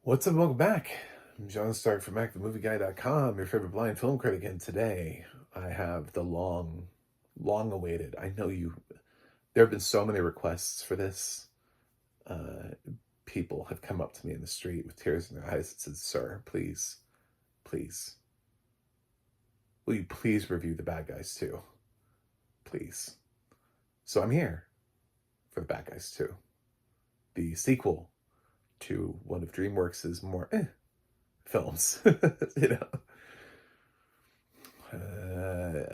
What's up? Welcome back. I'm John Stark from MacTheMovieGuy.com, your favorite blind film critic, and today I have the long awaited. I know there have been so many requests for this. Uh, People have come up to me in the street with tears in their eyes and said, "Sir, please, will you please review The Bad Guys 2? Please." So I'm here for The Bad Guys 2, the sequel to one of DreamWorks' more films. you know.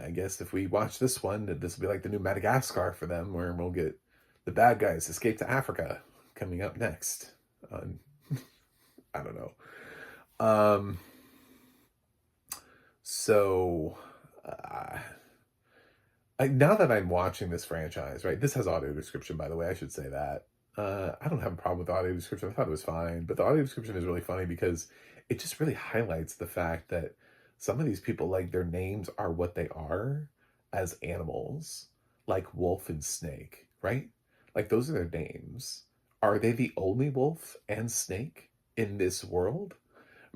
I guess if we watch this one, this will be like the new Madagascar for them, where we'll get The Bad Guys Escape to Africa coming up next. I don't know. Um, so, now that I'm watching this franchise, right? This has audio description, by the way. I should say that. I don't have a problem with the audio description. I thought it was fine, but the audio description is really funny because it just really highlights the fact that some of these people, like, their names are what they are as animals, like wolf and snake, right? Like, those are their names. Are they the only wolf and snake in this world?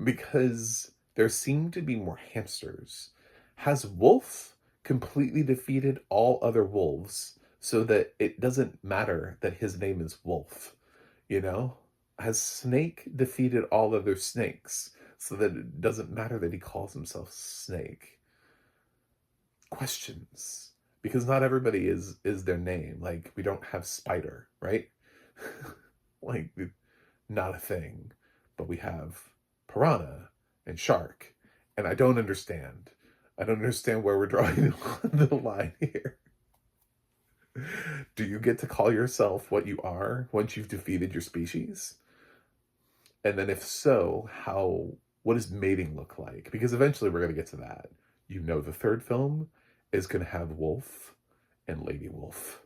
Because there seem to be more hamsters. Has wolf completely defeated all other wolves so that it doesn't matter that his name is Wolf? You know? Has snake defeated all other snakes so that it doesn't matter that he calls himself Snake? Questions. Because not everybody is their name. Like, we don't have Spider, right? Like, not a thing. But we have Piranha and Shark. And I don't understand. I don't understand where we're drawing the line here. Do you get to call yourself what you are once you've defeated your species? And then if so, what does mating look like? Because eventually we're going to get to that. You know, the third film is going to have Wolf and Lady Wolf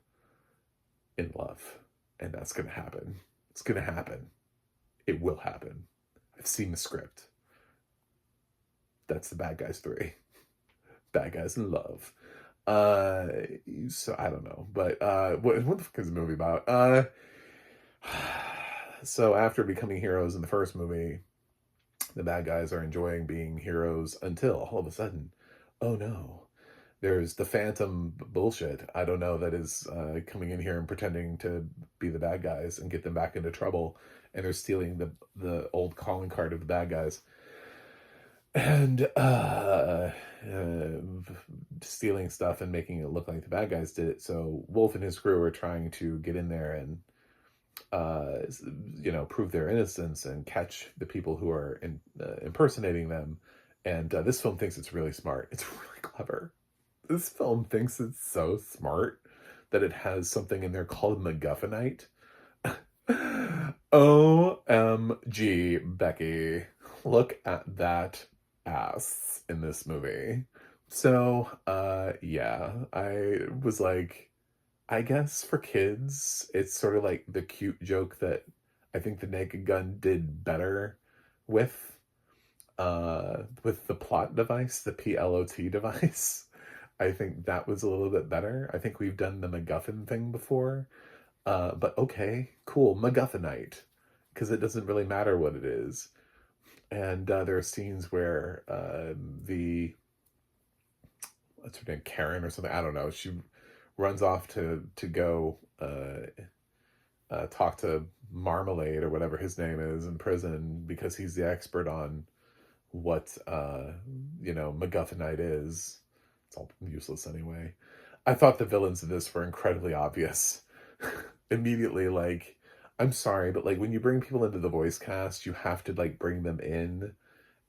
in love. And that's going to happen. It's going to happen. It will happen. I've seen the script. That's The Bad Guys 3. Bad Guys in Love. So I don't know, but what the fuck is the movie about? So after becoming heroes in the first movie, the bad guys are enjoying being heroes until all of a sudden, oh no, there's the phantom bullshit. I don't know, that is coming in here and pretending to be the bad guys and get them back into trouble, and they're stealing the old calling card of the bad guys. And stealing stuff and making it look like the bad guys did it. So Wolf and his crew are trying to get in there and prove their innocence and catch the people who are impersonating them. And this film thinks it's really smart. It's really clever. This film thinks it's so smart that it has something in there called MacGuffinite. OMG, Becky. Look at that ass in this movie. So, yeah, I was like, I guess for kids, it's sort of like the cute joke that I think The Naked Gun did better with the plot device, the PLOT device. I think that was a little bit better. I think we've done the MacGuffin thing before. But okay, cool, MacGuffinite, because it doesn't really matter what it is. And there are scenes where what's her name, Karen or something, I don't know, she runs off to go talk to Marmalade or whatever his name is in prison because he's the expert on what MacGuffinite is. It's all useless anyway. I thought the villains of this were incredibly obvious. Immediately, like, I'm sorry, but like when you bring people into the voice cast, you have to like bring them in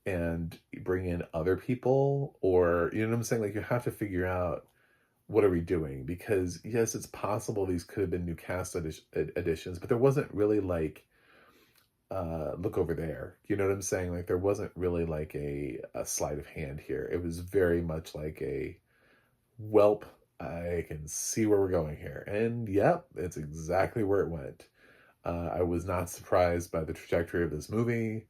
and bring in other people, or you know what I'm saying? Like, you have to figure out, what are we doing? Because yes, it's possible these could have been new cast additions, but there wasn't really like look over there. You know what I'm saying? Like, there wasn't really like a sleight of hand here. It was very much like a, welp, I can see where we're going here. And yep, it's exactly where it went. I was not surprised by the trajectory of this movie,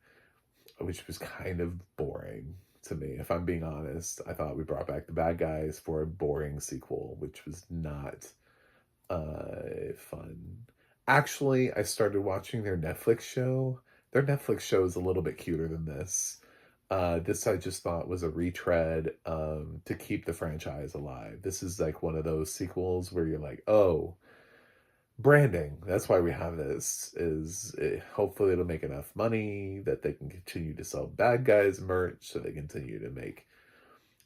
which was kind of boring to me, if I'm being honest. I thought we brought back the bad guys for a boring sequel, which was not fun. Actually, I started watching their Netflix show their Netflix show is a little bit cuter than this. This I just thought was a retread to keep the franchise alive. This is like one of those sequels where you're like, oh, branding. That's why we have this. Hopefully it'll make enough money that they can continue to sell Bad Guys merch, so they continue to make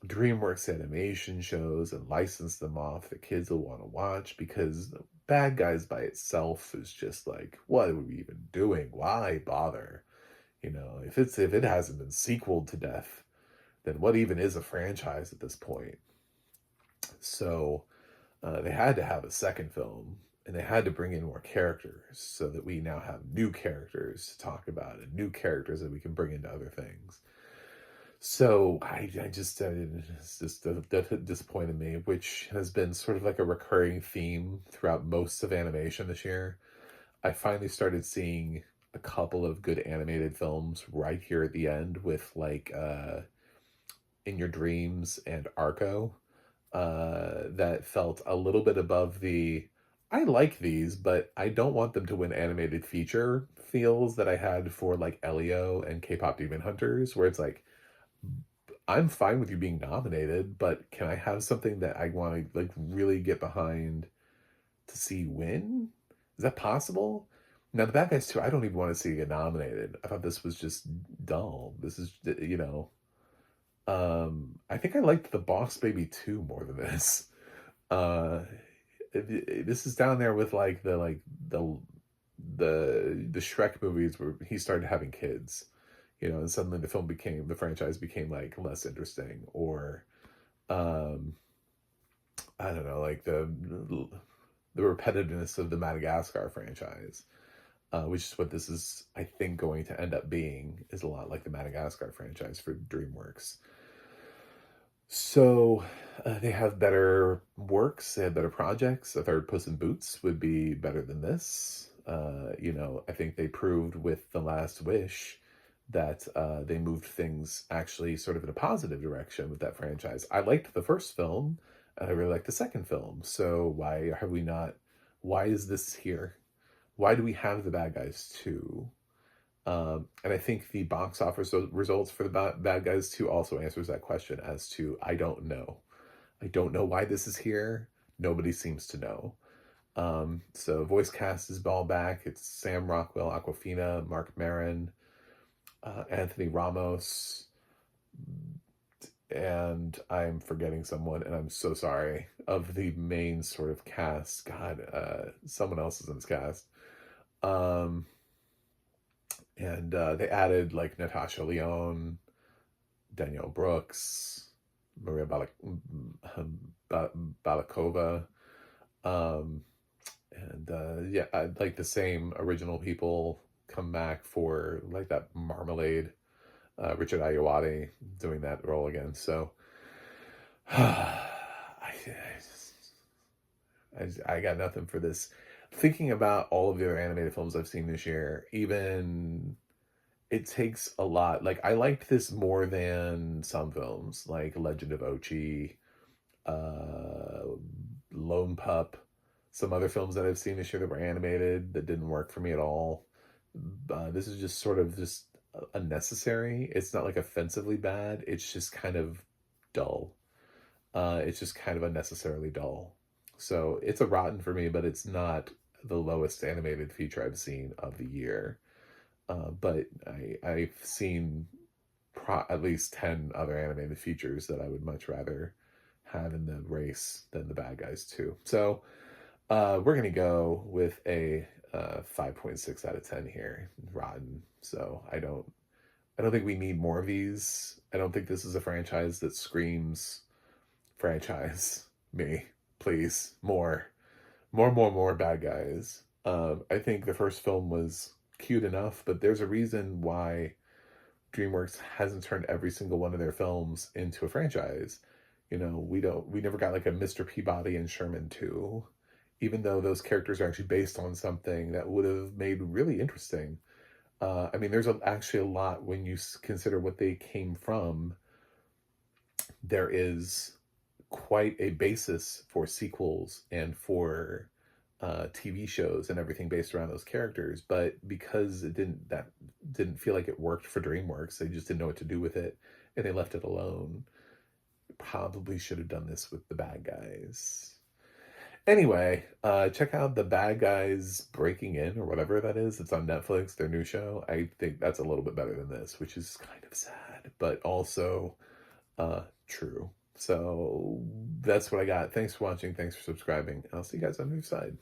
DreamWorks animation shows and license them off that kids will want to watch, because Bad Guys by itself is just like, what are we even doing? Why bother? You know, if it hasn't been sequeled to death, then what even is a franchise at this point? So they had to have a second film, and they had to bring in more characters so that we now have new characters to talk about and new characters that we can bring into other things. So it's just disappointed me, which has been sort of like a recurring theme throughout most of animation this year. I finally started seeing a couple of good animated films right here at the end with like In Your Dreams and Arco that felt a little bit above the I like these, but I don't want them to win animated feature feels that I had for like Elio and K-pop Demon Hunters, where it's like, I'm fine with you being nominated, but can I have something that I want to like really get behind to see win? Is that possible? Now, the Bad Guys 2, I don't even want to see get nominated. I thought this was just dull. This is, I think I liked The Boss Baby 2 more than this. This is down there with like the Shrek movies where he started having kids, and suddenly the franchise became like less interesting, or I don't know, like the repetitiveness of the Madagascar franchise, which is what this is, I think, going to end up being, is a lot like the Madagascar franchise for DreamWorks. So they have better works, they have better projects. A third Puss in Boots would be better than this. I think they proved with The Last Wish that they moved things actually sort of in a positive direction with that franchise. I liked the first film, and I really liked the second film. So why is this here? Why do we have The Bad Guys 2? And I think the box office results for the Bad Guys 2 also answers that question as to, I don't know. I don't know why this is here. Nobody seems to know. So voice cast is all back. It's Sam Rockwell, Awkwafina, Mark Maron, Anthony Ramos, and I'm forgetting someone, and I'm so sorry, of the main sort of cast. God, someone else is in this cast. And they added like Natasha Lyonne, Danielle Brooks, Maria Balakova, like the same original people come back for like that Marmalade, Richard Ayoade doing that role again. So I got nothing for this. Thinking about all of the other animated films I've seen this year, even it takes a lot. Like, I liked this more than some films, like Legend of Ochi, Lone Pup, some other films that I've seen this year that were animated that didn't work for me at all. This is just sort of just unnecessary. It's not like offensively bad. It's just kind of dull. It's just kind of unnecessarily dull. So it's a rotten for me, but it's not the lowest animated feature I've seen of the year. But I've seen at least 10 other animated features that I would much rather have in the race than The Bad Guys 2. So we're going to go with a 5.6 out of 10 here. Rotten. So I don't think we need more of these. I don't think this is a franchise that screams franchise me. Please, more Bad Guys. I think the first film was cute enough, but there's a reason why DreamWorks hasn't turned every single one of their films into a franchise. We never got like a Mr. Peabody and Sherman 2, even though those characters are actually based on something that would have made really interesting. There's actually a lot when you consider what they came from. There is quite a basis for sequels and for TV shows and everything based around those characters, but because that didn't feel like it worked for DreamWorks, they just didn't know what to do with it, and they left it alone. Probably should have done this with The Bad Guys. Anyway, check out The Bad Guys Breaking In, or whatever that is. It's on Netflix, their new show. I think that's a little bit better than this, which is kind of sad, but also true. So that's what I got. Thanks for watching. Thanks for subscribing. I'll see you guys on the other side.